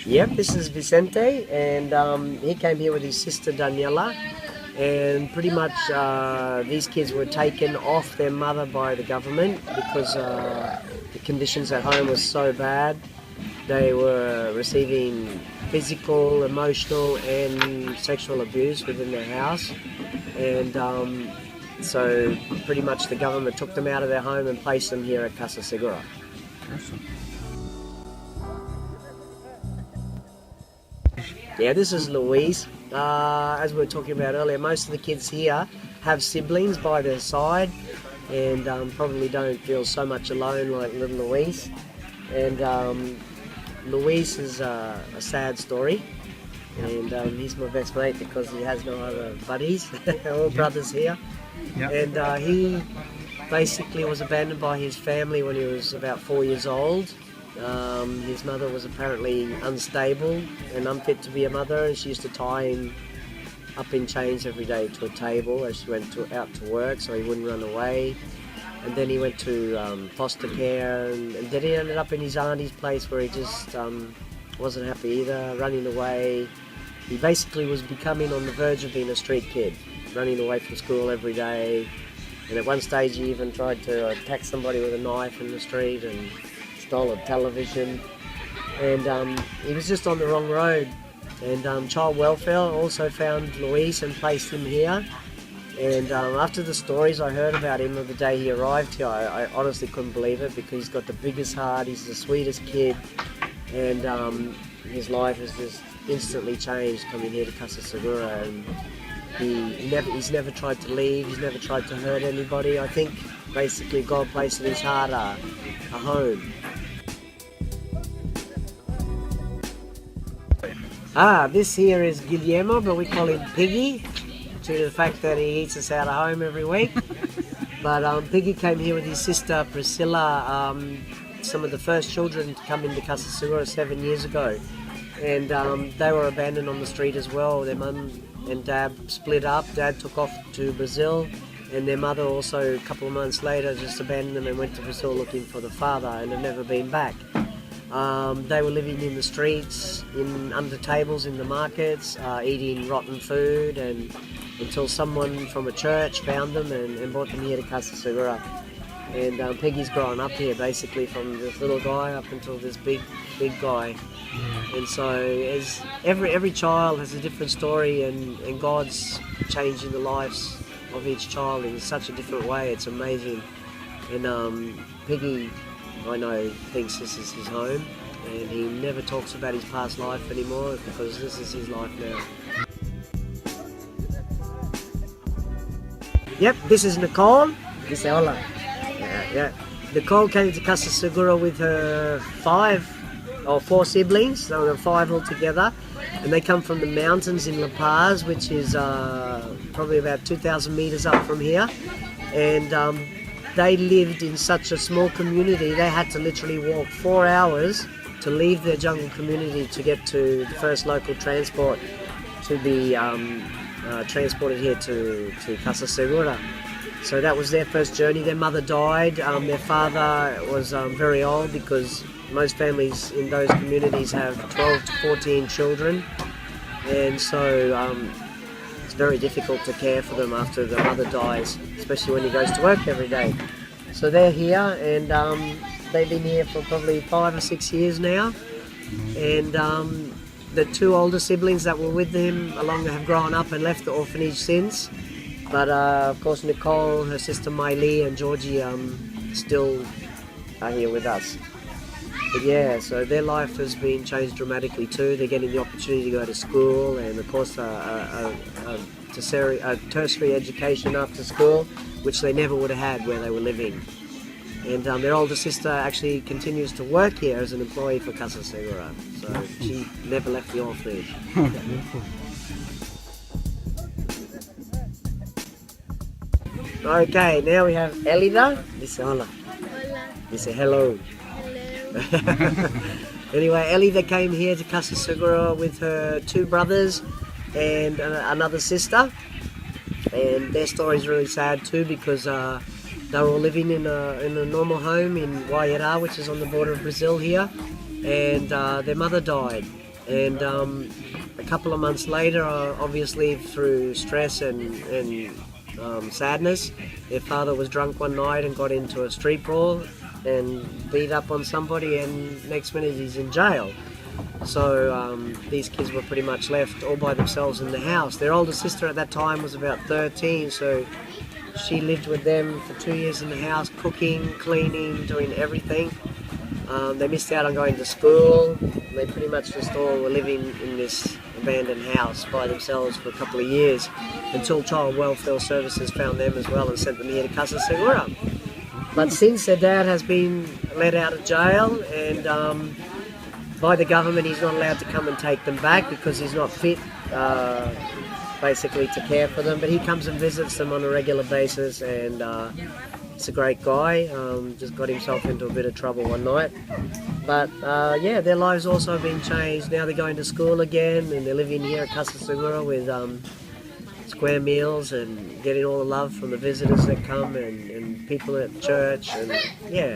Yep, this is Vicente, and he came here with his sister Daniela, and pretty much these kids were taken off their mother by the government because the conditions at home were so bad. They were receiving physical, emotional, and sexual abuse within their house, and so pretty much the government took them out of their home and placed them here at Casa Segura. Awesome. Yeah, this is Louise. As we were talking about earlier, most of the kids here have siblings by their side and probably don't feel so much alone like little Louise. And Louise is a sad story, and he's my best mate because he has no other buddies, all brothers here. And he basically was abandoned by his family when he was about 4 years old. His mother was apparently unstable and unfit to be a mother, and she used to tie him up in chains every day to a table as she went out to work so he wouldn't run away. And then he went to foster care, and then he ended up in his auntie's place where he just wasn't happy either, running away. He basically was becoming on the verge of being a street kid, running away from school every day. And at one stage he even tried to attack somebody with a knife in the street and stole a television, and he was just on the wrong road. And child welfare also found Luis and placed him here. And after the stories I heard about him of the day he arrived here, I honestly couldn't believe it, because he's got the biggest heart, he's the sweetest kid, and his life has just instantly changed coming here to Casa Segura. And he's never tried to leave, he's never tried to hurt anybody. I think basically God placed in his heart a home. This here is Guillermo, but we call him Piggy due to the fact that he eats us out of home every week. But Piggy came here with his sister Priscilla, some of the first children to come into Casa Segura 7 years ago. And they were abandoned on the street as well. Their mum and dad split up. Dad took off to Brazil, and their mother also a couple of months later just abandoned them and went to Brazil looking for the father and have never been back. They were living in the streets, under tables in the markets, eating rotten food, and until someone from a church found them and brought them here to Casa Segura. And Peggy's grown up here basically from this little guy up until this big guy. And so as every child has a different story, and God's changing the lives of each child in such a different way. It's amazing. And Piggy, I know, thinks this is his home, and he never talks about his past life anymore because this is his life now. Yep, this is Nicole. Dice hola. Yeah. Nicole came to Casa Segura with her 4 siblings, so there are 5 altogether, and they come from the mountains in La Paz, which is probably about 2,000 meters up from here. And they lived in such a small community, they had to literally walk 4 hours to leave their jungle community to get to the first local transport to be transported here to Casa Segura. So that was their first journey. Their mother died. Their father was very old, because most families in those communities have 12 to 14 children. And so it's very difficult to care for them after the mother dies, especially when he goes to work every day. So they're here, and they've been here for probably 5 or 6 years now. And the 2 older siblings that were with them along have grown up and left the orphanage since. But of course Nicole, her sister Miley, and Georgie still are here with us. But yeah, so their life has been changed dramatically too. They're getting the opportunity to go to school, and of course a tertiary education after school, which they never would have had where they were living. And their older sister actually continues to work here as an employee for Casa Segura, so she never left the orphanage. Okay, now we have Elida. Dice hola. Hola. Dice hello. Hello. Anyway, Elida came here to Casa Segura with her 2 brothers and another sister. And their story is really sad too, because they were living in a normal home in Guayara, which is on the border of Brazil here. And their mother died. And a couple of months later, obviously through stress and sadness, their father was drunk one night and got into a street brawl and beat up on somebody, and next minute he's in jail. So these kids were pretty much left all by themselves in the house. Their older sister at that time was about 13, so she lived with them for 2 years in the house, cooking, cleaning, doing everything. They missed out on going to school. They pretty much just all were living in this abandoned house by themselves for a couple of years until Child Welfare Services found them as well and sent them here to Casa Segura. But since their dad has been let out of jail, and by the government he's not allowed to come and take them back because he's not fit basically to care for them, but he comes and visits them on a regular basis, and it's a great guy. Just got himself into a bit of trouble one night, but yeah, their lives also have been changed. Now they're going to school again, and they're living here at Casa Segura with square meals and getting all the love from the visitors that come, and people at church, and yeah.